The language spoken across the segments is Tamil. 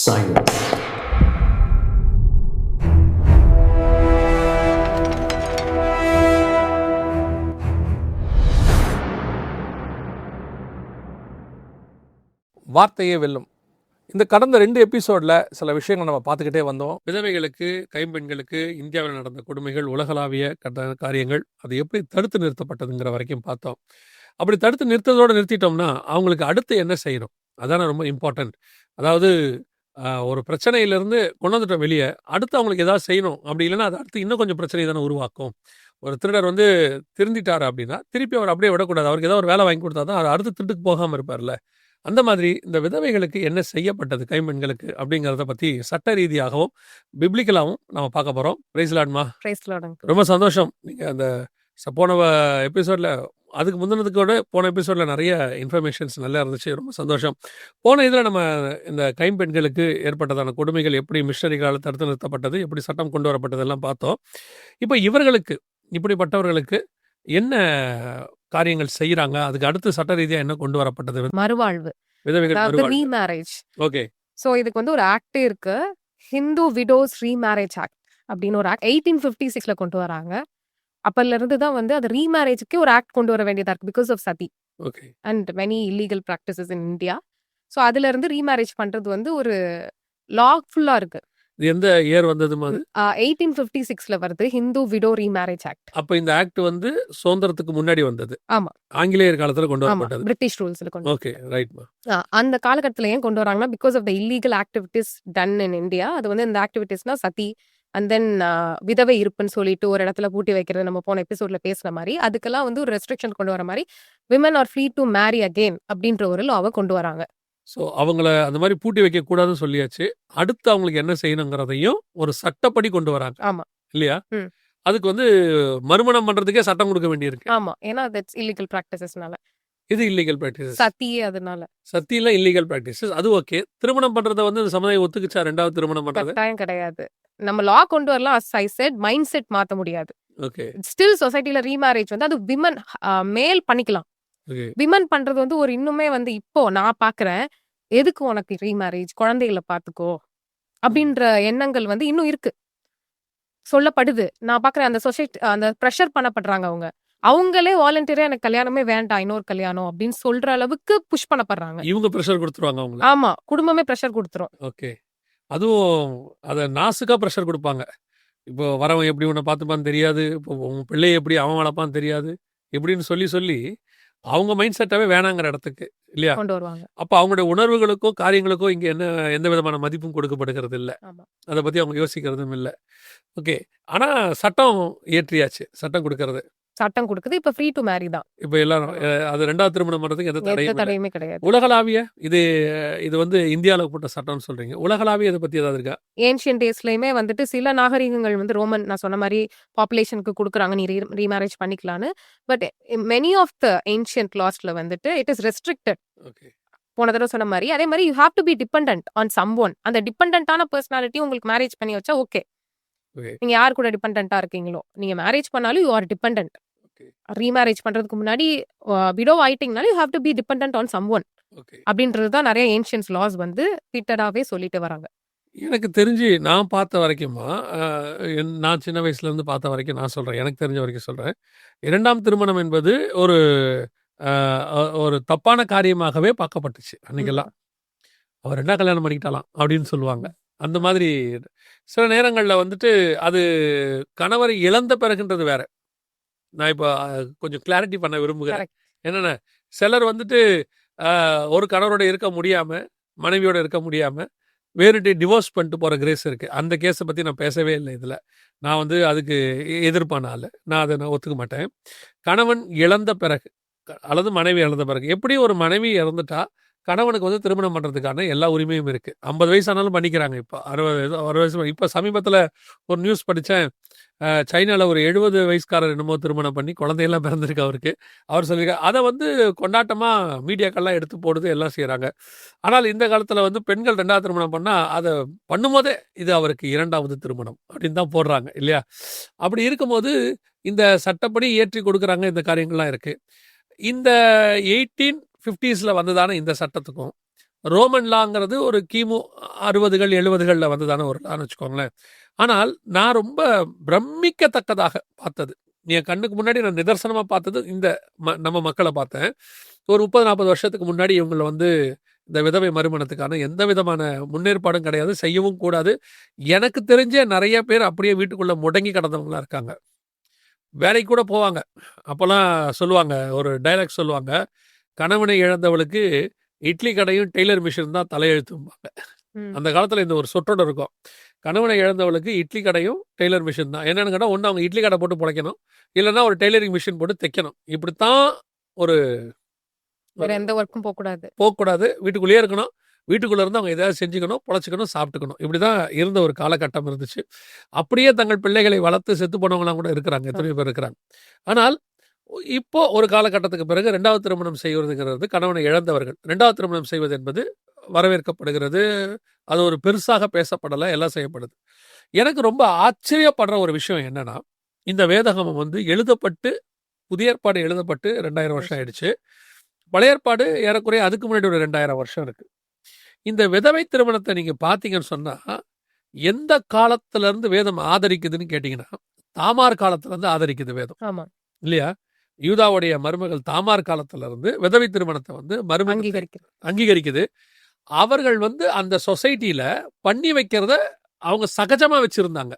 Silence. வார்த்தையே வெல்லும். இந்த கடந்த 2 எபிசோடில் சில விஷயங்கள் நம்ம பார்த்துக்கிட்டே வந்தோம். விதவைகளுக்கு, கைம்பெண்களுக்கு இந்தியாவில் நடந்த கொடுமைகள், உலகளாவிய காரியங்கள், அது எப்படி தடுத்து நிறுத்தப்பட்டதுங்கிற வரைக்கும் பார்த்தோம். அப்படி தடுத்து நிறுத்ததோடு நிறுத்திட்டோம்னா அவங்களுக்கு அடுத்து என்ன செய்யணும், அதான ரொம்ப இம்பார்ட்டன்ட். அதாவது ஒரு பிரச்சனையிலேருந்து கொண்டு வந்துட்டோம் வெளியே, அடுத்து அவங்களுக்கு ஏதாவது செய்யணும். அப்படி இல்லைன்னா அது அடுத்து இன்னும் கொஞ்சம் பிரச்சனை தானே உருவாக்கும். ஒரு திருடர் திருந்திட்டார் அப்படின்னா திருப்பி அவர் அப்படியே விடக்கூடாது. அவருக்கு ஏதாவது ஒரு வேலை வாங்கி கொடுத்தா தான் அவர் அடுத்த திருட்டுக்கு போகாமல் இருப்பார்ல. அந்த மாதிரி இந்த விதவைகளுக்கு என்ன செய்யப்பட்டது கைம்பெண்களுக்கு அப்படிங்கிறத பற்றி சட்ட ரீதியாகவும் பிப்ளிக்கலாகவும் நம்ம பார்க்க போகிறோம். பிரைஸ் லார்ட்மா. Praise Lord. ரொம்ப சந்தோஷம். நீங்கள் அந்த போன எபிசோடில், அதுக்கு முந்தினதுக்கோட போன எபிசோடில் நிறைய இன்ஃபர்மேஷன்ஸ் நல்லா இருந்துச்சு. ரொம்ப சந்தோஷம். போன இதில் நம்ம இந்த கைம்பெண்களுக்கு ஏற்பட்டதான கொடுமைகள் எப்படி மிஷனரிகளால் தடுத்து நிறுத்தப்பட்டது, எப்படி சட்டம் கொண்டு வரப்பட்டதெல்லாம் பார்த்தோம். இப்போ இவர்களுக்கு, இப்படிப்பட்டவர்களுக்கு என்ன காரியங்கள் செய்யறாங்க, அதுக்கு அடுத்து சட்ட ரீதியா என்ன கொண்டு வரப்பட்டது? மறுவாழ்வு, விதவைகள் மறுவாழ்வு. ரீமேரேஜ். ஓகே. சோ இதுக்கு ஒரு ஆக்ட் இருக்கு, ஹிந்து விடோஸ் ரீமேரேஜ் ஆக்ட் அப்படின்னு ஒரு ஆக்ட் 1856ல கொண்டு வராங்க. அப்பல இருந்து தான் அது ரீமேரேஜ்க்கு ஒரு ஆக்ட் கொண்டு வர வேண்டியதா இருக்கு, பிகாஸ் ஆஃப் சதி okay and many illegal practices in India. So அதுல இருந்து ரீமேரேஜ் பண்றது ஒரு லாஃபுல்லா இருக்கு. இது எந்த இயர் வந்தது மாதிரி? 1856ல வருது ஹிந்து விடோ ரீமேரேஜ் ஆக்ட். அப்ப இந்த ஆக்ட் சுதந்திரத்துக்கு முன்னாடி வந்தது. ஆமா, ஆங்கிலேயர் காலத்துல கொண்டு வரப்பட்டது. பிரிட்டிஷ் ரூல்ஸ்ல கொண்டு. ஓகே, ரைட்மா. அந்த காலகட்டத்தில் ஏன் கொண்டு வராங்கன்னா, because of the illegal activities done in India. அது இந்த ஆக்டிவிட்டிஸ்னா சதி அண்ட் தென் விதவை இருப்புன்னு சொல்லிட்டு ஒரு இடத்துல பூட்டி வைக்கிறது, நம்ம போன எபிசோட்ல பேசுற மாதிரி. அதுக்கெல்லாம் ஒரு ரெஸ்ட்ரிக்ஷன் கொண்டு வர மாதிரி, women R free to marry again அப்படின்ற ஒரு லாவை கொண்டு வராங்க. ஸோ அவங்கள அந்த மாதிரி பூட்டி வைக்க கூடாதுன்னு சொல்லியாச்சு. அடுத்து அவங்களுக்கு என்ன செய்யணுங்கிறதையும் ஒரு சட்டப்படி கொண்டு வராங்க. ஆமா இல்லையா? அதுக்கு மறுமணம் பண்றதுக்கே சட்டம் கொடுக்க வேண்டியிருக்கு. ஆமா, ஏன்னா தட்ஸ் இல்லீகல் பிராக்டிசஸ்னால. இது இல்லீகல் பிராக்டிசஸ். சத்தியே அதனால. சத்தியில இல்லீகல் பிராக்டிசஸ். அது ஓகே. திருமணம் பண்றத இந்த சமுதாயம் ஒத்துக்குச்சா? ரெண்டாவது திருமணம் பண்றது கட்டாயம் கிடையாது. நம்ம லா கொண்டு வரலாம், as I said, mind set மாத்த முடியாது. ஓகே. ஸ்டில் சொசைட்டில ரீமேரேஜ் அது விமன் மேல் பண்ணிக்கலாம். ஓகே. விமன் பண்றது ஒரு இன்னுமே இப்போ நான் பாக்குறேன், எதுக்கு உனக்கு ரீமேரேஜ், குழந்தைகளை பாத்துக்கோ அப்படின்ற எண்ணங்கள் இன்னும் இருக்கு, சொல்லப்படுது. நான் பாக்குறேன் அந்த சொசைட்டி, அந்த ப்ரெஷர் பண்ணப்படுறாங்க. அவங்களே வாலண்டியரா எனக்கு கல்யாணமே வேண்டாம், இன்னொரு கல்யாணம் அப்படின்னு சொல்ற அளவுக்கு புஷ் பண்ணப்படுறாங்க. இவங்க ப்ரெஷர் கொடுத்துருவாங்க அவங்கள. ஆமா, குடும்பமே ப்ரெஷர் கொடுத்துரும். ஓகே. அதுவும் அதை நாசுக்கா ப்ரெஷர் கொடுப்பாங்க. இப்போ வரவன் எப்படி உன்னை பார்த்துப்பான்னு தெரியாது, இப்போ உன் பிள்ளையை எப்படி அவன் வளர்ப்பான்னு தெரியாது, எப்படின்னு சொல்லி சொல்லி அவங்க மைண்ட் செட்டாவே வேணாங்கிற இடத்துக்கு இல்லையா கொண்டு வருவாங்க. அப்போ அவங்களுடைய உணர்வுகளுக்கோ காரியங்களுக்கோ இங்கே எந்த விதமான மதிப்பும் கொடுக்கப்படுகிறது இல்லை. அதை பற்றி அவங்க யோசிக்கிறதும் இல்லை. ஓகே. ஆனால் சட்டம் இயற்றியாச்சு, சட்டம் கொடுக்கறது, சட்டம் கொடுக்குது. இப்ப ஃப்ரீ டு மேரி தான். இப்போ எல்லாரும் அது ரெண்டாவது திருமணம் பண்ணுறதுக்கு எந்த தடையுமே கிடையாது. உலகளாவிய இது இந்தியாவில் போட்ட சட்டம்னு சொல்றீங்க. உலகளாவிய இதை பத்தி ஏதாவது இருக்கா? ஏன்ஷியன் டேஸ்லயுமே சில நாகரிகங்கள் ரோமன், நான் சொன்ன மாதிரி பாப்புலேஷனுக்கு கொடுக்குறாங்க, நீ ரீமேரேஜ் பண்ணிக்கலான்னு. But many of the ancient லாஸ்ட்ல இட் இஸ் ரெஸ்ட்ரிக்டட். ஓகே. போன தடவை சொன்ன மாதிரி, அதே மாதிரி you have to be dependent on someone. அந்த டிபெண்டன்டான பர்சனாலிட்டி உங்களுக்கு மேரேஜ் பண்ணி வச்சா ஓகே. நீங்க யார் கூட டிபெண்டன்ட்டா இருக்கீங்களோ, நீங்க மேரேஜ் பண்ணாலும் யூ ஆர் டிபெண்டன்ட். ரீமேரேஜ் பண்றதுக்கு முன்னாடி விடோ ஆயிட்டீங்கனாலும் you have to be dependent on someone அப்படின்றது தான் நிறைய ஏன்ஷியன்ஸ் லாஸ் பீட்டடாவே சொல்லிட்டு வராங்க. எனக்கு தெரிஞ்சு நான் பார்த்த வரைக்குமா, நான் சின்ன வயசுல இருந்து பார்த்த வரைக்கும் நான் சொல்றேன், எனக்கு தெரிஞ்ச வரைக்கும் சொல்றேன், இரண்டாம் திருமணம் என்பது ஒரு தப்பான காரியமாகவே பார்க்கப்பட்டுச்சு அன்னைக்கெல்லாம். அவர் என்ன கல்யாணம் பண்ணிக்கிட்டாலாம் அப்படின்னு சொல்லுவாங்க. அந்த மாதிரி சில நேரங்களில் அது கணவரை இழந்த பிறகுன்றது வேற. நான் இப்போ கொஞ்சம் கிளாரிட்டி பண்ண விரும்புகிறேன். என்னென்ன, சிலர் ஒரு கணவரோட இருக்க முடியாமல், மனைவியோட இருக்க முடியாமல் வேறுட்டு டிவோர்ஸ் பண்ணிட்டு போகிற கிரேஸ் இருக்குது. அந்த கேஸை பற்றி நான் பேசவே இல்லை இதில். நான் அதுக்கு எதிர்ப்பான ஆள். நான் அதை ஒத்துக்க மாட்டேன். கணவன் இழந்த பிறகு அல்லது மனைவி இழந்த பிறகு, எப்படி ஒரு மனைவி இறந்துட்டா கணவனுக்கு திருமணம் பண்ணுறதுக்கான எல்லா உரிமையும் இருக்குது. 50 வயசு ஆனாலும் பண்ணிக்கிறாங்க. இப்போ 60 வயசு. இப்போ சமீபத்தில் ஒரு நியூஸ் படித்தேன், சைனாவில் ஒரு 70 வயசுக்காரர் என்னமோ திருமணம் பண்ணி குழந்தையெல்லாம் பிறந்திருக்கு அவருக்கு. அவர் சொல்லியிருக்காரு. அதை கொண்டாட்டமாக மீடியாக்கள்லாம் எடுத்து போடுது, எல்லாம் செய்கிறாங்க. ஆனால் இந்த காலத்தில் பெண்கள் 2வது திருமணம் பண்ணால் அதை பண்ணும்போதே இது அவருக்கு 2வது திருமணம் அப்படின்னு தான் போடுறாங்க இல்லையா? அப்படி இருக்கும்போது இந்த சட்டப்படி ஏற்றி கொடுக்குறாங்க, இந்த காரியங்கள்லாம் இருக்குது. இந்த 1850ஸ்ல வந்ததான இந்த சட்டத்துக்கும் ரோமன் லாங்கிறது ஒரு கிமு 60கள் 70களில் வந்ததான ஒரு லான்னு வச்சுக்கோங்களேன். ஆனால் நான் ரொம்ப பிரமிக்கத்தக்கதாக பார்த்தது, என் கண்ணுக்கு முன்னாடி நான் நிதர்சனமாக பார்த்தது இந்த நம்ம மக்களை பார்த்தேன். ஒரு 30-40 வருஷத்துக்கு முன்னாடி இவங்களை வந்து இந்த விதவை மறுமணத்துக்கான எந்த விதமான முன்னேற்பாடும் கிடையாது, செய்யவும் கூடாது. எனக்கு தெரிஞ்ச நிறைய பேர் அப்படியே வீட்டுக்குள்ளே முடங்கி கிடந்தவங்களா இருக்காங்க. வேலைக்கு கூட போவாங்க. அப்போல்லாம் சொல்லுவாங்க, ஒரு டைலாக் சொல்லுவாங்க, கணவனை இழந்தவளுக்கு இட்லி கடையும் டெய்லர் மிஷின் தான் தலையெழுத்தும்பாங்க. அந்த காலத்தில் இந்த ஒரு சொற்றொடர் இருக்கும், கணவனை இழந்தவளுக்கு இட்லி கடையும் டெய்லர் மிஷின் தான். என்னென்னு கேட்டால், ஒன்று அவங்க இட்லி கடை போட்டு பிழைக்கணும், இல்லைன்னா ஒரு டெய்லரிங் மிஷின் போட்டு தைக்கணும். இப்படித்தான் ஒரு வேற எந்த ஒர்க்கும் போகக்கூடாது, வீட்டுக்குள்ளேயே இருக்கணும், வீட்டுக்குள்ளே இருந்து அவங்க எதாவது செஞ்சுக்கணும், பொழைச்சிக்கணும், சாப்பிட்டுக்கணும். இப்படி தான் இருந்த ஒரு காலகட்டம் இருந்துச்சு. அப்படியே தங்கள் பிள்ளைகளை வளர்த்து செத்து போனவங்களாம் கூட இருக்கிறாங்க, எத்தனையோ பேர் இருக்கிறாங்க. ஆனால் இப்போ ஒரு காலகட்டத்துக்கு பிறகு 2வது திருமணம் செய்வதுங்கிறது கணவனை இழந்தவர்கள் 2வது திருமணம் செய்வது என்பது வரவேற்கப்படுகிறது. அது ஒரு பெருசாக பேசப்படலை, எல்லாம் செய்யப்படுது. எனக்கு ரொம்ப ஆச்சரியப்படுற ஒரு விஷயம் என்னன்னா, இந்த வேதகமம் வந்து எழுதப்பட்டு, புதிய ஏற்பாடு எழுதப்பட்டு 2000 வருஷம் ஆயிடுச்சு. பழைய ஏற்பாடு ஏறக்குறைய அதுக்கு முன்னாடி ஒரு 2000 வருஷம் இருக்கு. இந்த விதவை திருமணத்தை நீங்க பார்த்தீங்கன்னு சொன்னா, எந்த காலத்துல இருந்து வேதம் ஆதரிக்குதுன்னு கேட்டீங்கன்னா, தாமார் காலத்துல இருந்து ஆதரிக்குது வேதம், இல்லையா? யூதாவுடைய மருமகள் தாமார் காலத்துல இருந்து விதவை திருமணத்தை வந்து அங்கீகரிக்குது. அவர்கள் வந்து அந்த சொசைட்டில பண்ணி வைக்கிறத அவங்க சகஜமா வச்சிருந்தாங்க.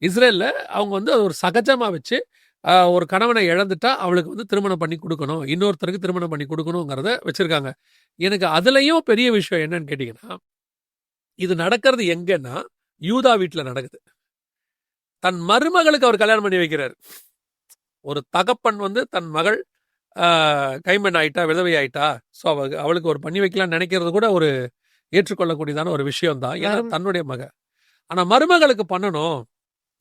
இஸ்ரேல்ல அவங்க வந்து ஒரு சகஜமா வச்சு, ஒரு கணவனை இழந்துட்டா அவளுக்கு வந்து திருமணம் பண்ணி கொடுக்கணும், இன்னொருத்தருக்கு திருமணம் பண்ணி கொடுக்கணுங்கிறத வச்சிருக்காங்க. எனக்கு அதுலயும் பெரிய விஷயம் என்னன்னு கேட்டீங்கன்னா, இது நடக்கிறது எங்கன்னா யூதா வீட்டில் நடக்குது. தன் மருமகளுக்கு அவர் கல்யாணம் பண்ணி வைக்கிறார். ஒரு தகப்பன் வந்து தன் மகள் கைம்பெண் ஆயிட்டா, விதவை ஆயிட்டா, ஸோ அவளுக்கு ஒரு பண்ணி வைக்கலாம்னு நினைக்கிறது கூட ஒரு ஏற்றுக்கொள்ளக்கூடியதான ஒரு விஷயம் தான், ஏன்னா தன்னுடைய மக. ஆனால் மருமகளுக்கு பண்ணணும்,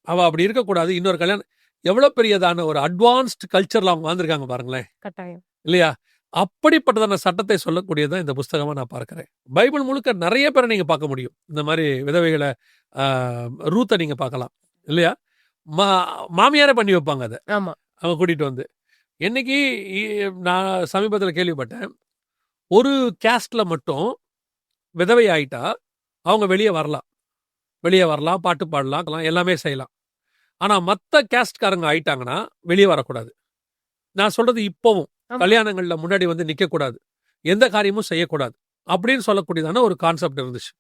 அவள் அப்படி இருக்கக்கூடாது, இன்னொரு கல்யாணம். எவ்வளோ பெரியதான ஒரு அட்வான்ஸ்டு கல்ச்சரில் அவங்க வந்திருக்காங்க பாருங்களேன், இல்லையா? அப்படிப்பட்டதான சட்டத்தை சொல்லக்கூடியதான் இந்த புஸ்தகமாக நான் பார்க்குறேன். பைபிள் முழுக்க நிறைய பேரை நீங்கள் பார்க்க முடியும், இந்த மாதிரி விதவைகளை. ரூத்தை நீங்கள் பார்க்கலாம், இல்லையா? மாமியாரே பண்ணி வைப்பாங்க அதை, அவங்க கூட்டிகிட்டு வந்து. என்னைக்கு நான் சமீபத்தில் கேள்விப்பட்டேன், ஒரு கேஸ்டில் மட்டும் விதவை ஆயிட்டா அவங்க வெளியே வரலாம், பாட்டு பாடலாம், எல்லாமே செய்யலாம். ஆனால் மற்ற கேஸ்ட்காரங்க ஆயிட்டாங்கன்னா வெளியே வரக்கூடாது. நான் சொல்கிறது இப்போவும் கல்யாணங்களில் முன்னாடி வந்து நிற்கக்கூடாது, எந்த காரியமும் செய்யக்கூடாது அப்படின்னு சொல்லக்கூடியதான ஒரு கான்செப்ட் இருந்துச்சு.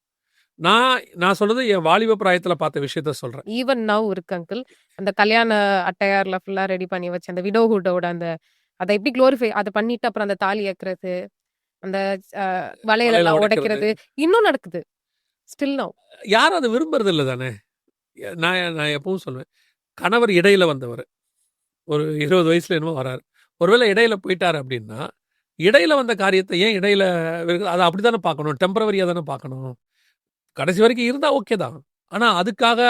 நான் சொல்றது என் வாலிப பிராயத்துல பார்த்த விஷயத்த சொல்றேன். ஈவன் நவ் இருக்கு அங்கிள். அந்த கல்யாண அட்டையார்ல ஃபுல்லா ரெடி பண்ணி வச்சு அந்த விடோஹுட்டோட அந்த அதை எப்படி குளோரிஃபை அதை பண்ணிட்டு அப்புறம் அந்த தாலி ஏக்குறது, அந்த வளையலெல்லாம் உடைக்கிறது இன்னும் நடக்குது. ஸ்டில் நவ் யாரும் அதை விரும்புறது இல்லை தானே. நான் எப்பவும் சொல்லுவேன், கணவர் இடையில வந்தவர், ஒரு 20 வயசுல என்னமோ வராரு, ஒருவேளை இடையில போயிட்டாரு அப்படின்னா, இடையில வந்த காரியத்தை ஏன் இடையில அதை அப்படித்தானே பார்க்கணும், டெம்பரவரியா தானே பார்க்கணும். கடைசி வரைக்கும் இருந்தால் ஓகே தான், ஆனால் அதுக்காக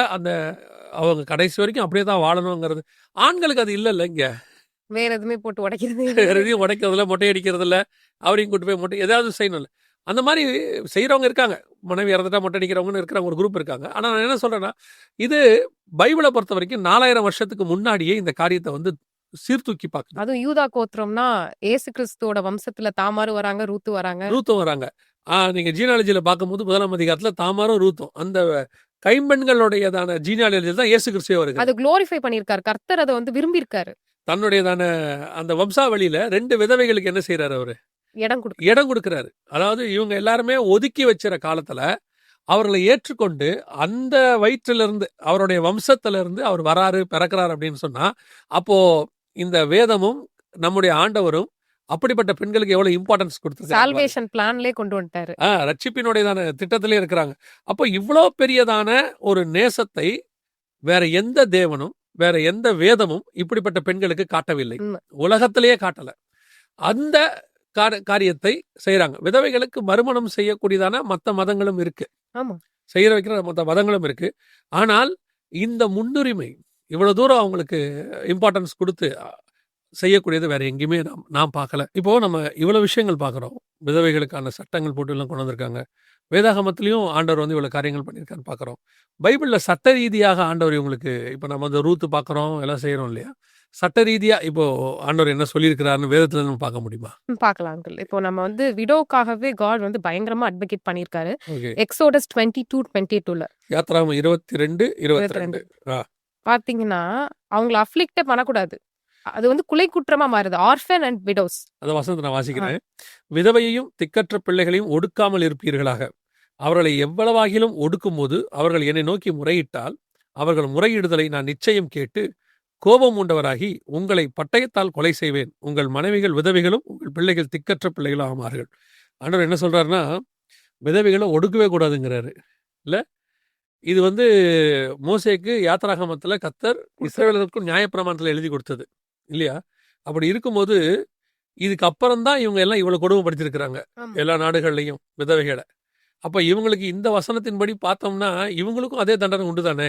அவங்க கடைசி வரைக்கும் அப்படியே தான் வாழணுங்கிறது ஆண்களுக்கு அது இல்லைல்ல. இங்கே வேற எதுவுமே போட்டு உடைக்கிறது, வேற எதையும் உடைக்கிறதில்ல, மொட்டை அடிக்கிறதில்ல, அவரையும் கூட்டு போய் மொட்டை ஏதாவது செய்யணும்ல. அந்த மாதிரி செய்கிறவங்க இருக்காங்க, மனைவி இறந்துட்டா மொட்டை அடிக்கிறவங்கன்னு இருக்கிறவங்க ஒரு குரூப் இருக்காங்க. ஆனால் நான் என்ன சொல்கிறேன்னா, இது பைபிளை பொறுத்த வரைக்கும் 4000 வருஷத்துக்கு முன்னாடியே இந்த காரியத்தை வந்து சீர்தூக்கி பார்க்கணும். அதுவும் யூதா கோத்திரம்னா ஏசு கிறிஸ்துவோட வம்சத்துல தாமாரும் வராங்க, ரூத்தும் வராங்க. நீங்க ஜீனாலஜியில பார்க்கும்போது 1ஆம் அதிகாரத்துல தாமாரும் ரூத்தும் அந்த கைம்பெண்களுடையதான ஜீனாலஜியில் தான் இயேசு கிறிஸ்துவே வருது. அது குளோரிஃபை பண்ணியிருக்காரு கர்த்தர், அதை வந்து விரும்பி இருக்காரு. தன்னுடையதான அந்த வம்சாவளியில 2 விதவைகளுக்கு என்ன செய்யறாரு, அவரு இடம் கொடுக்கிறாரு. அதாவது இவங்க எல்லாருமே ஒதுக்கி வச்சிற காலத்துல அவர்களை ஏற்றுக்கொண்டு அந்த வயிற்றிலிருந்து அவருடைய வம்சத்திலிருந்து அவர் வராரு, பிறக்கிறார் அப்படின்னு சொன்னா, அப்போ இந்த வேதமும் நம்முடைய ஆண்டவரும் அப்படிப்பட்ட பெண்களுக்கு எவ்வளவு இம்பார்ட்டன்ஸ் கொடுத்துருக்காங்க. சால்வேஷன் பிளான்லயே கொண்டு வந்துட்டாரு, ரட்சிப்பினுடையதான திட்டத்திலே இருக்கிறாங்க. அப்போ இவ்வளோ பெரியதான ஒரு நேசத்தை வேற எந்த தேவனும் வேற எந்த வேதமும் இப்படிப்பட்ட பெண்களுக்கு காட்டவில்லை, உலகத்திலேயே காட்டல. அந்த காரியத்தை செய்யறாங்க. விதவைகளுக்கு மறுமணம் செய்யக்கூடியதான மற்ற மதங்களும் இருக்கு, செய்யற வைக்கிற மற்ற மதங்களும் இருக்கு. ஆனால் இந்த முன்னுரிமை இவ்வளவு தூரம் அவங்களுக்கு இம்பார்ட்டன்ஸ் கொடுத்து செய்யக்கூடியது வேற எங்கேயுமே நாம் பார்க்கல. இப்போ நம்ம இவ்வளவு விஷயங்கள் பார்க்குறோம், விதவைகளுக்கான சட்டங்கள் போட்டு எல்லாம் கொண்டு வந்திருக்காங்க. வேதாகமத்திலையும் ஆண்டவர் வந்து இவ்வளவு காரியங்கள் பண்ணியிருக்கான்னு பார்க்குறோம். பைபிளில் சட்ட ரீதியாக ஆண்டவர் இவங்களுக்கு, இப்போ நம்ம வந்து ரூத்து பார்க்குறோம், எல்லாம் செய்கிறோம் இல்லையா, சட்ட ரீதியா இப்போ ஆண்டவர் என்ன சொல்லியிருக்கிறாருன்னு வேதத்துல நம்ம பார்க்க முடியுமா? பார்க்கலாம் அங்கிள். இப்போ நம்ம வந்து விடோக்காகவே காட் வந்து பயங்கரமா அட்வொகேட் பண்ணியிருக்காரு. ஓகே. எக்ஸோடஸ் 22:22ல யாத்ராகமம் 22, 22. ஆ. பாத்தீங்கன்னா அவங்கள அஃப்ளிக்டே பண்ணக்கூடாது. அது வந்து குலை குற்றமா மாறுது. Orphan and widows. அந்த வசனத்தை நான் வாசிக்கிறேன். விதவையையும் திக்கற்ற பிள்ளைகளையும் ஒடுக்காமல் இருப்பீர்களாக. அவர்களை எவ்வளவாகிலும் ஒடுக்கும்போது அவர்கள் என்னை நோக்கி முறையிட்டால் அவர்கள் முறையிடுதலை நான் நிச்சயம் கேட்டு கோபம் உண்டவராகி உங்களை பட்டயத்தால் கொலை செய்வேன். உங்கள் மனைவிகள் விதவைகளும் உங்கள் பிள்ளைகள் திக்கற்ற பிள்ளைகளும் ஆமார்கள். ஆண்டவர் என்ன சொல்றாருன்னா, விதவைகளை ஒடுக்கவே கூடாதுங்கிறாரு. இல்ல, இது வந்து மோசேக்கு யாத்ராகமத்துல கர்த்தர் இஸ்ரவேலருக்கும் நியாயப்பிரமாணத்துல எழுதி கொடுத்தது இல்லையா? அப்படி இருக்கும்போது இதுக்கு அப்புறம் தான் இவங்க எல்லாம் இவ்வளவு கொடுமைப்படுத்திருக்கிறாங்க எல்லா நாடுகள்லையும் விதவைகளை. அப்ப இவங்களுக்கு இந்த வசனத்தின்படி பார்த்தோம்னா இவங்களுக்கும் அதே தண்டனை உண்டு தானே?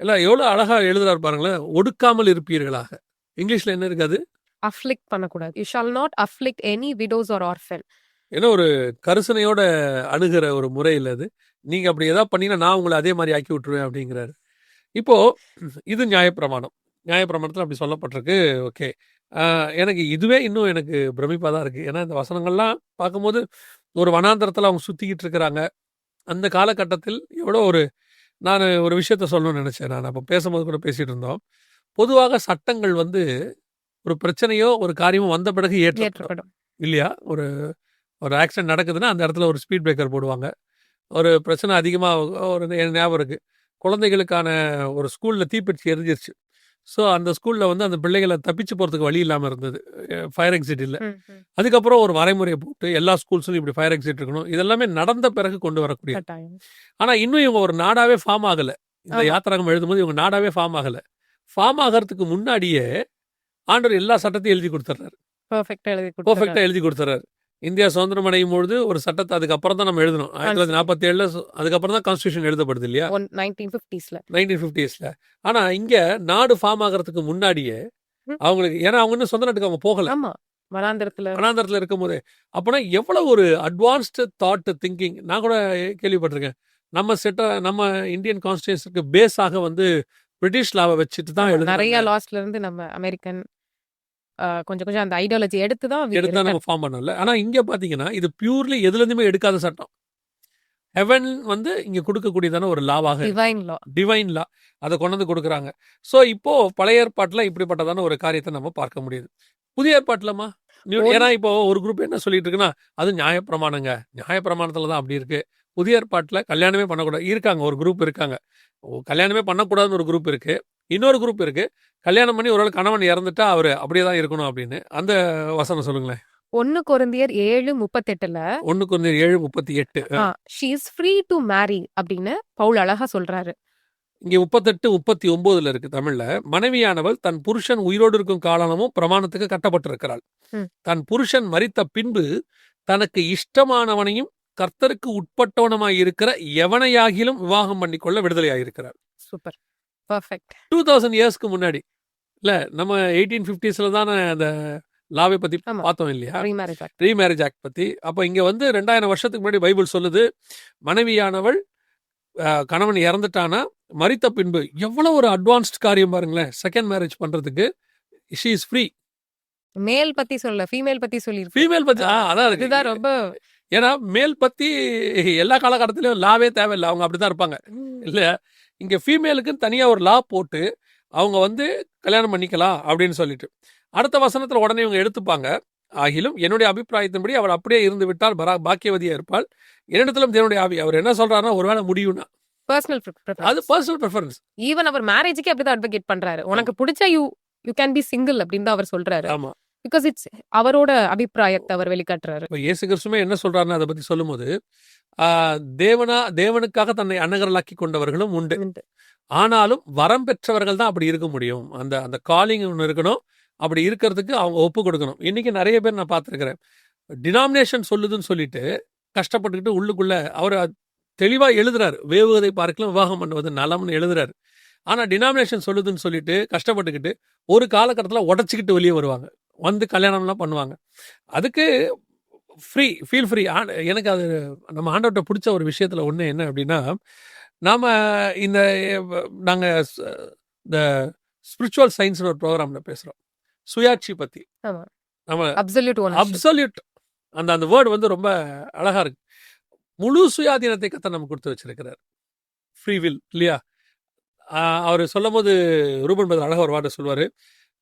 எல்லாம் எவ்வளவு அழகா எழுதுறாரு பாருங்களேன். ஒடுக்காமல் இருப்பீர்களாக. இங்கிலீஷ்ல என்ன இருக்காது? அஃப்ளிக்ட் பண்ணக்கூடாது. You shall not afflict any widows or orphan. ஏன்னா ஒரு கருசனையோட அணுகிற ஒரு முறை இல்லை அது. நீங்க அப்படி ஏதாவது பண்ணீங்கன்னா நான் உங்களை அதே மாதிரி ஆக்கி விட்டுருவேன் அப்படிங்கிறாரு. இப்போ இது நியாயப்பிரமாணம். நியாயப்பிரமாணத்தில் அப்படி சொல்லப்பட்டிருக்கு. ஓகே, எனக்கு இதுவே இன்னும் எனக்கு பிரமிப்பாக தான் இருக்குது. ஏன்னா இந்த வசனங்கள்லாம் பார்க்கும்போது ஒரு வனாந்தரத்தில் அவங்க சுற்றிக்கிட்டு இருக்கிறாங்க. அந்த காலகட்டத்தில் எவ்வளோ நான் ஒரு விஷயத்த சொல்லணும்னு நினச்சேன். நான் அப்போ பேசும்போது கூட பேசிகிட்டு இருந்தோம். பொதுவாக சட்டங்கள் வந்து ஒரு பிரச்சனையோ ஒரு காரியமோ வந்த பிறகு ஏற்றப்படும் இல்லையா? ஒரு ஆக்சிடென்ட் நடக்குதுன்னா அந்த இடத்துல ஒரு ஸ்பீட் பிரேக்கர் போடுவாங்க. ஒரு பிரச்சனை அதிகமாக எனக்கு ஞாபகம் இருக்குது. குழந்தைகளுக்கான ஒரு ஸ்கூலில் தீப்பிடிச்சு எரிஞ்சிருச்சு. ஸோ அந்த ஸ்கூலில் வந்து அந்த பிள்ளைகளை தப்பிச்சு போகிறதுக்கு வழி இல்லாமல் இருந்தது. ஃபயர் எக்ஸிட் இல்லை. அதுக்கப்புறம் ஒரு வரைமுறையை போட்டு எல்லா ஸ்கூல்ஸ்லையும் இப்படி ஃபயர் எக்ஸிட் இருக்கணும். இதெல்லாமே நடந்த பிறகு கொண்டு வரக்கூடிய. ஆனால் இன்னும் இவங்க ஒரு நாடாவே ஃபார்ம் ஆகலை. இந்த யாத்திராகம் எழுதும்போது இவங்க நாடாவே ஃபார்ம் ஆகலை. ஃபார்ம் ஆகிறதுக்கு முன்னாடியே ஆண்டவர் எல்லா சட்டத்தையும் எழுதி கொடுத்துட்றாரு. பர்ஃபெக்டாக எழுதி கொடுத்துட்றாரு. இந்தியா சுதந்திரம் அடையும் பொழுது ஒரு சட்டத்தை அதுக்கப்புறம் தான் நம்ம எழுதணும். 1947 அதுக்கப்புறம் தான் கான்ஸ்டியூஷன் எழுதப்படுது இல்லையா? 1950s. ஆனா இங்க நாடு ஃபார்ம் ஆகிறதுக்கு முன்னாடியே அவங்களுக்கு, ஏன்னா அவங்க இன்னும் சொந்த நாட்டுக்கு அவங்க போகல, வனாந்தரத்துல இருக்கும் போதே. அப்பனா எவ்வளவு ஒரு அட்வான்ஸ்டு தாட் திங்கிங். நான் கூட கேள்விப்பட்டிருக்கேன். நம்ம இந்தியன் கான்ஸ்டியூஷனுக்கு பேஸாக வந்து பிரிட்டிஷ் லாவை வச்சுட்டு தான் எழுதுறாங்க. நிறைய லாஸ்ல இருந்து நம்ம அமெரிக்கன் கொஞ்சம் அந்த ஐடியாலஜி எடுத்து தான் நம்ம ஃபார்ம் பண்ணல. ஆனா இங்க பாத்தீங்கன்னா இது பியூர்லி எதுல இருந்துமே எடுக்காத சட்டம். ஹெவன் வந்து இங்க கொடுக்கக்கூடியதான ஒரு லாவாக, டிவைன் லா, அதை கொண்டு வந்து கொடுக்குறாங்க. ஸோ இப்போ பழைய ஏற்பாட்டுல இப்படிப்பட்டதான ஒரு காரியத்தை நம்ம பார்க்க முடியுது. புதிய ஏற்பாட்டுலமா ஏன்னா இப்போ ஒரு குரூப் என்ன சொல்லிட்டு இருக்குன்னா அது நியாயப்பிரமாணங்க, நியாயப்பிரமாணத்துல தான் அப்படி இருக்கு. புதிய ஏற்பாட்டுல கல்யாணமே பண்ணக்கூடாது இருக்காங்க, ஒரு குரூப் இருக்காங்க. கல்யாணமே பண்ணக்கூடாதுன்னு ஒரு குரூப் இருக்கு. இன்னொரு குரூப் இருக்கு, கல்யாணம் பண்ணி ஒரு கணவன் இறந்துட்டா அவரு அப்படியே தான் இருக்கணும் அப்படின்னு. அந்த வசனம் சொல்லுங்களேன். 1 கொரிந்தியர் 7:38ல 1 கொரிந்தியர் 7:38 she is free to marry அப்படின்னு பவுல் அழகா சொல்றாரு. இங்க 38:39 இருக்கு தமிழ்ல. மனைவியானவள் தன் புருஷன் உயிரோடு இருக்கும் காலமும் பிரமாணத்துக்கு கட்டப்பட்டிருக்கிறாள். தன் புருஷன் மரித்த பின்பு தனக்கு இஷ்டமானவனையும் கர்த்தருக்கு உட்பட்டவனமாய் இருக்கிற எவனையாகிலும் விவாகம் பண்ணிக்கொள்ள விடுதலையாயிருக்கிறார். Super, perfect. 2000 இயர்ஸ்க்கு முன்னாடி இல்ல, நம்ம 1850ஸ்ல தானே அந்த லாவை பத்தி பார்த்தோம் இல்லையா, ரீமேரேஜ் ஆக்ட் பத்தி. அப்ப இங்க வந்து 2000 வருஷத்துக்கு முன்னாடி பைபிள் சொல்லுது, மனைவியானவள் கணவன் இறந்துட்டானா மரித்த பின்பு, எவ்வளவு ஒரு அட்வான்ஸ்ட் காரியம் பாருங்களேன். செகண்ட் மேரேஜ் பண்றதுக்கு she is free. மேல் பத்தி சொல்ல, ஃபீமேல் பத்தி சொல்லி, ஃபீமேல் பத்தி அதான் இதுதான் ரொம்ப. ஏன்னா மேல் பத்தி எல்லா காலகட்டத்திலயும் லாவே தேவையில்லை, அவங்க அப்படிதான் இருப்பாங்க இல்ல. இங்க ஃபீமேலுக்குன்னு தனியா ஒரு லா போட்டு அவங்க வந்து கல்யாணம் பண்ணிக்கலாம் அப்படின்னு சொல்லிட்டு அடுத்த வசனத்துல உடனே இவங்க எடுத்துப்பாங்க. ஆகிலும் என்னுடைய அபிப்பிராயத்தின்படி அவள் அப்படியே இருந்து விட்டால் பாக்கியவதியா இருப்பாள், என்னிடத்திலும் தேவனுடைய ஆவி. அவர் என்ன சொல்றாருன்னா, ஒருவேளை முடியும்னா அது பர்சனல் ப்ரெஃபரன்ஸ். ஈவன் அவர் மேரேஜுக்கு அப்படிதான் அட்வொகேட் பண்றாரு. உனக்கு பிடிச்சா யூ கேன் பி சிங்கிள் அப்படின்னு தான் அவர் சொல்றாரு. ஆமா, பிகாஸ் இட்ஸ் அவரோட அபிப்பிராயத்தை அவர் வெளிக்காட்டுறாரு. இப்போ இயேசு கிறிஸ்துவே என்ன சொல்றாருன்னு அதை பத்தி சொல்லும்போது, தேவனுக்காக தன்னை அன்னகரலாக்கி கொண்டவர்களும் உண்டு, ஆனாலும் வரம் பெற்றவர்கள் தான் அப்படி இருக்க முடியும். அந்த காலிங் ஒன்று இருக்கணும். அப்படி இருக்கிறதுக்கு அவங்க ஒப்பு கொடுக்கணும். இன்னைக்கு நிறைய பேர் நான் பார்த்துருக்கிறேன், டினாமினேஷன் சொல்லுதுன்னு சொல்லிட்டு கஷ்டப்பட்டுக்கிட்டு உள்ளுக்குள்ள அவர் தெளிவாக எழுதுறாரு, வேவுவதை பார்க்கலாம் விவாகம் பண்ணுவது நலம்னு எழுதுறாரு. ஆனால் டினாமினேஷன் சொல்லுதுன்னு சொல்லிட்டு கஷ்டப்பட்டுக்கிட்டு ஒரு காலகட்டத்தில் உடச்சிக்கிட்டு வெளியே வருவாங்க, வந்து கல்யாணம்லாம் பண்ணுவாங்க. அதுக்கு ஃபீல் ஃப்ரீ. எனக்கு அது நம்ம ஆண்டவர்கிட்ட பிடிச்ச ஒரு விஷயத்தில் ஒன்று என்ன அப்படின்னா, நாம் நாங்கள் இந்த ஸ்பிரிச்சுவல் சயின்ஸ்னு ஒரு ப்ரோக்ராமில் பேசுகிறோம். சுயாட்சி பற்றி ஆமா. நம்ம அப்சல்யூட் ஓனர்ஷிப். அப்சல்யூட் அந்த வேர்டு வந்து ரொம்ப அழகா இருக்கு. முழு சுயாதீனத்தை கத்த நமக்கு கொடுத்து வச்சிருக்கிறார். ஃப்ரீ வில் இல்லையா? அவர் சொல்லும் போது ரூபன் பத்ர் அழகா ஒரு வார்த்தை சொல்வாரு,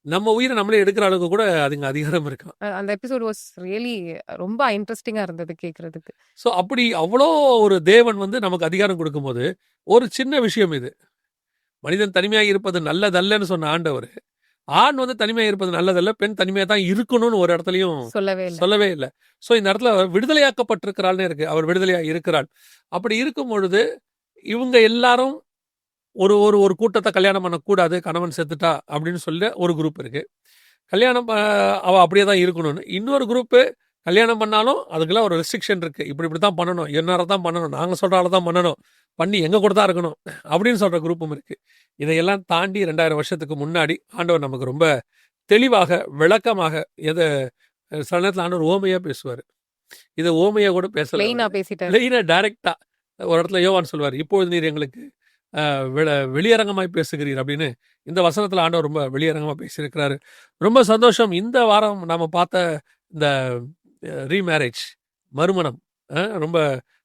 நம்ம உயிரை நம்மளே எடுக்கிற அளவுக்கு கூட அதுங்க அதிகாரம் இருக்கான். அந்த எபிசோட் வாஸ் ரியலி ரொம்ப இன்ட்ரெஸ்டிங்கா இருந்தது கேட்கறதுக்கு. ஸோ அப்படி அவ்வளோ ஒரு தேவன் வந்து நமக்கு அதிகாரம் கொடுக்கும்போது ஒரு சின்ன விஷயம் இது. மனிதன் தனிமையாக இருப்பது நல்லதல்லன்னு சொன்ன ஆண்டவர், ஆண் வந்து தனிமையாக இருப்பது நல்லதல்ல, பெண் தனிமையாக தான் இருக்கணும்னு ஒரு இடத்துலையும் சொல்லவே இல்லை. ஸோ இந்த இடத்துல விடுதலையாக்கப்பட்டிருக்கிறாள்னு இருக்கு. அவர் விடுதலையாக இருக்கிறாள். அப்படி இருக்கும் பொழுது இவங்க எல்லாரும் ஒரு ஒரு ஒரு கூட்டத்தை கல்யாணம் பண்ணக்கூடாது, கணவன் செத்துட்டா அப்படின்னு சொல்லி ஒரு குரூப் இருக்கு. கல்யாணம் அவள் அப்படியே தான் இருக்கணும்னு இன்னொரு குரூப்பு. கல்யாணம் பண்ணாலும் அதுக்கெல்லாம் ஒரு ரெஸ்ட்ரிக்ஷன் இருக்கு. இப்படி தான் பண்ணணும், எந்நேரம் தான் பண்ணணும், நாங்கள் சொல்கிற ஆள் தான் பண்ணணும், பண்ணி எங்கள் கூட தான் இருக்கணும் அப்படின்னு சொல்கிற குரூப்பும் இருக்கு. இதையெல்லாம் தாண்டி 2000 வருஷத்துக்கு முன்னாடி ஆண்டவர் நமக்கு ரொம்ப தெளிவாக விளக்கமாக சில நேரத்தில் ஆண்டவர் ஓமையாக பேசுவார். இதை ஓமையாக கூட பேசல, டைரக்டா ஒரு இடத்துல யோவான் சொல்வார், இப்பொழுது நீர் எங்களுக்கு வெளியரங்கமாய் பேசுகிறீர் அப்படின்னு. இந்த வசனத்தில் ஆண்டவர் ரொம்ப வெளியரங்கமாக பேசியிருக்கிறாரு. ரொம்ப சந்தோஷம். இந்த வாரம் நாம் பார்த்த இந்த ரீமேரேஜ், மறுமணம், ரொம்ப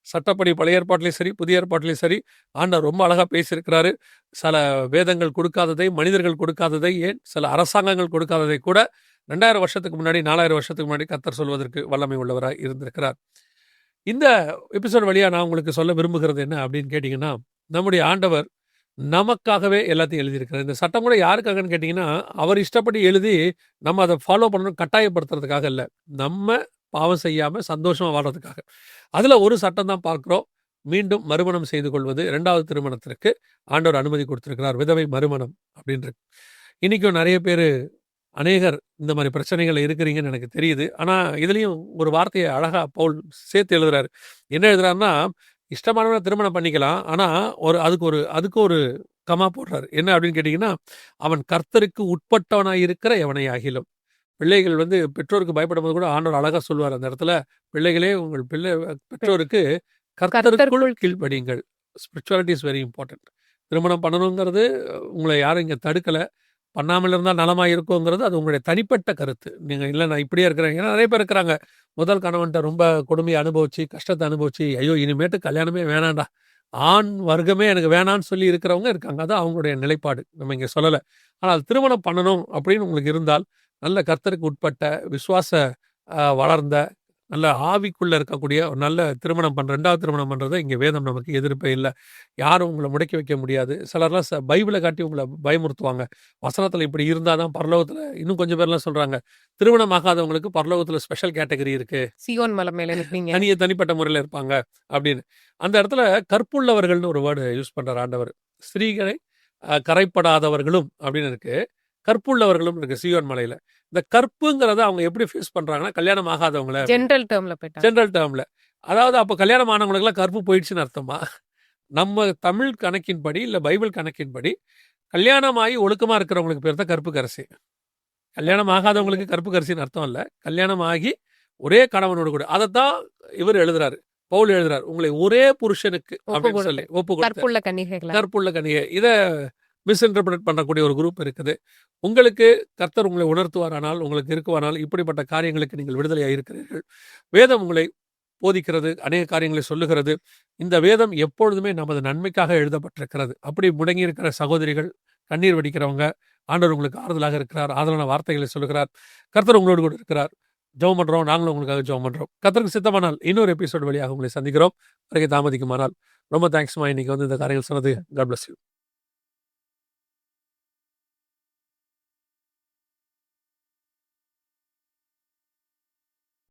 சட்டப்படி பழைய ஏற்பாட்டிலையும் சரி புதிய ஏற்பாட்டிலையும் சரி ஆண்டவர் ரொம்ப அழகாக பேசியிருக்கிறாரு. சில வேதங்கள் கொடுக்காததை, மனிதர்கள் கொடுக்காததை, ஏன் சில அரசாங்கங்கள் கொடுக்காததை கூட 2000 வருஷத்துக்கு முன்னாடி 4000 வருஷத்துக்கு முன்னாடி கர்த்தர் சொல்வதற்கு வல்லமை உள்ளவராக இருந்திருக்கிறார். இந்த எபிசோட் வழியாக நான் உங்களுக்கு சொல்ல விரும்புகிறது என்ன அப்படின்னு கேட்டிங்கன்னா, நம்முடைய ஆண்டவர் நமக்காகவே எல்லாத்தையும் எழுதியிருக்கிறார். இந்த சட்டம் கூட யாருக்காகன்னு கேட்டிங்கன்னா, அவர் இஷ்டப்படி எழுதி நம்ம அதை ஃபாலோ பண்ணணும் கட்டாயப்படுத்துறதுக்காக இல்லை, நம்ம பாவம் செய்யாமல் சந்தோஷமாக வாழ்றதுக்காக. அதில் ஒரு சட்டம் தான் பார்க்குறோம், மீண்டும் மறுமணம் செய்து கொள்வது. 2வது திருமணத்திற்கு ஆண்டவர் அனுமதி கொடுத்துருக்கிறார், விதவை மறுமணம் அப்படின்றது. இன்றைக்கும் நிறைய பேர் அநேகர் இந்த மாதிரி பிரச்சனைகள் இருக்கிறீங்கன்னு எனக்கு தெரியுது. ஆனால் இதுலேயும் ஒரு வார்த்தையை அழகாக பவுல் சேர்த்து எழுதுறாரு. என்ன எழுதுறாருன்னா, இஷ்டமானவனை திருமணம் பண்ணிக்கலாம், ஆனால் அதுக்கு ஒரு கமா போடுறாரு. என்ன அப்படின்னு கேட்டிங்கன்னா, அவன் கர்த்தருக்கு உட்பட்டவனாக இருக்கிற எவனையாகிலும். பிள்ளைகள் வந்து பெற்றோருக்கு பயப்படும் போது கூட ஆண்டவர் அழகாக சொல்வார் அந்த இடத்துல, பிள்ளைகளே உங்கள் பெற்றோருக்கு கர்த்தருக்குள் கீழ்ப்படியுங்கள். Spirituality is very important. திருமணம் பண்ணணுங்கிறது உங்களை யாரும் இங்கே தடுக்கலை, பண்ணாமல் இருந்தால் நலமாக இருக்குங்கிறது அது உங்களுடைய தனிப்பட்ட கருத்து. நீங்கள் இல்லை நான் இப்படியே இருக்கிறேன். ஏன்னா நிறைய பேர் இருக்கிறாங்க, முதல் கணவன்கிட்ட ரொம்ப கொடுமையை அனுபவிச்சு, கஷ்டத்தை அனுபவிச்சு, ஐயோ இனிமேட்டு கல்யாணமே வேணாண்டா, ஆண் வர்க்கமே எனக்கு வேணான்னு சொல்லி இருக்கிறவங்க இருக்காங்க. அது அவங்களுடைய நிலைப்பாடு, நம்ம இங்கே சொல்லலை. ஆனால் திருமணம் பண்ணணும் அப்படின்னு உங்களுக்கு இருந்தால், நல்ல கர்த்தருக்கு உட்பட்ட விசுவாச வளர்ந்த நல்ல ஆவிக்குள்ளே இருக்கக்கூடிய ஒரு நல்ல திருமணம் 2வது திருமணம் பண்ணுறதை இங்கே வேதம் நமக்கு எதிர்ப்பே இல்லை. யாரும் உங்களை முடக்கி வைக்க முடியாது. சிலர்லாம் பைபிளை காட்டி உங்களை பயமுறுத்துவாங்க. வசனத்தில் இப்படி இருந்தால் தான் பரலோகத்தில், இன்னும் கொஞ்சம் பேர்லாம் சொல்கிறாங்க, திருமணம் ஆகாதவங்களுக்கு பரலோகத்தில் ஸ்பெஷல் கேட்டகரி இருக்குது, சியோன் மலை மேலே தனிப்பட்ட முறையில் இருப்பாங்க அப்படின்னு. அந்த இடத்துல கற்புள்ளவர்கள்னு ஒரு வேர்டு யூஸ் பண்ணுறார் ஆண்டவர். ஸ்திரீகளை கரைப்படாதவர்களும் அப்படின்னு இருக்கு, கற்புள்ளவர்களும் இருக்கு சியோன் மலையில். இந்த கற்புங்கிறத அவங்க எப்படி ஃபேஸ் பண்ணுறாங்கன்னா, கல்யாணம் ஆகாதவங்கள ஜென்ரல் டேர்மில், அதாவது அப்போ கல்யாணம் ஆனவங்களுக்குலாம் கற்பு போயிடுச்சுன்னு அர்த்தமா? நம்ம தமிழ் கணக்கின்படி இல்லை பைபிள் கணக்கின்படி கல்யாணமாகி ஒழுக்கமாக இருக்கிறவங்களுக்கு பேர் தான் கற்பு கரசி. கல்யாணம் ஆகாதவங்களுக்கு கற்பு கரசின்னு அர்த்தம் இல்லை, கல்யாணம் ஆகி ஒரே கணவனோடு கூட. அதைத்தான் இவர் எழுதுறாரு, பவுல் எழுதுறாரு, உங்களை ஒரே புருஷனுக்கு அப்படின்னு சொல்லி கற்புள்ள கன்னிகை. இதை மிஸ்இன்டர்பிரேட் பண்ணக்கூடிய ஒரு குரூப் இருக்குது. உங்களுக்கு கர்த்தர் உங்களை உணர்த்துவாரானால், உங்களுக்கு இருக்குவானால், இப்படிப்பட்ட காரியங்களுக்கு நீங்கள் விடுதலையாக இருக்கிறீர்கள். வேதம் உங்களை போதிக்கிறது, அநேக காரியங்களை சொல்லுகிறது. இந்த வேதம் எப்பொழுதுமே நமது நன்மைக்காக எழுதப்பட்டிருக்கிறது. அப்படி முடங்கி இருக்கிற சகோதரிகள், கண்ணீர் வடிக்கிறவங்க, ஆண்டவர் உங்களுக்கு ஆறுதலாக இருக்கிறார், ஆதலான வார்த்தைகளை சொல்லுகிறார். கர்த்தர் உங்களோடு கூட இருக்கிறார். ஜெபம் பண்ணுறோம், நாங்களும் உங்களுக்காக ஜெபம் பண்ணுறோம். கர்த்தருக்கு சித்தமானால் இன்னொரு எபிசோடு வழியாக உங்களை சந்திக்கிறோம். வரைக்கும் தாமதிக்குமானால் ரொம்ப தேங்க்ஸ்மா, இன்னைக்கு வந்து இந்த காரியங்கள் சொன்னது. God bless you.